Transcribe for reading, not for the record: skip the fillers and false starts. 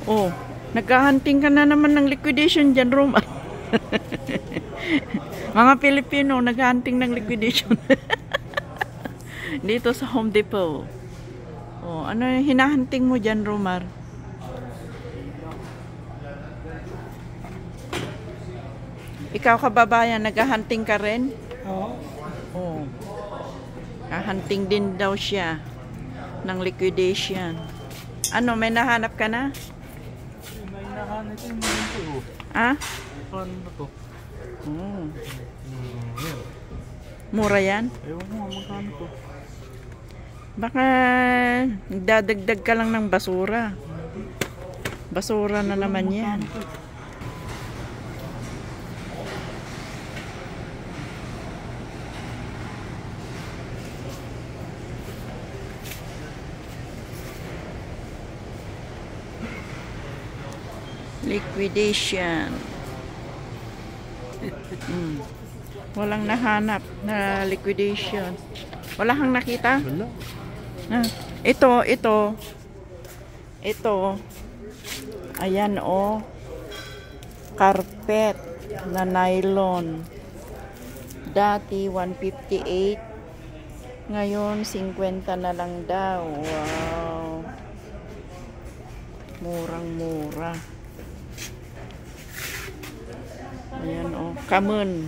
Oh, naghahanting ka na naman ng liquidation dyan, Roma. Mga Pilipino, naghahanting ng liquidation. Dito sa Home Depot. Oh, ano yung hinahanting mo dyan, Romar? Ikaw, kababayan, naghahanting ka rin? Oo. Oh. Naghahanting din daw siya ng liquidation. Ano, may nahanap ka na? May nahanap yung mga ito. Ah? Paano na to? Oh. Yan. Mura yan? Ewan mo, magkano to? Baka nagdadagdag ka lang ng basura. Basura na naman yan. Liquidation. Walang nahanap na liquidation. Wala kang nakita? Wala. Ah, ito. Ayan oh. Carpet na nylon. Dati 158. Ngayon 50 na lang daw. Wow. Murang-mura. Ayan oh, kamon.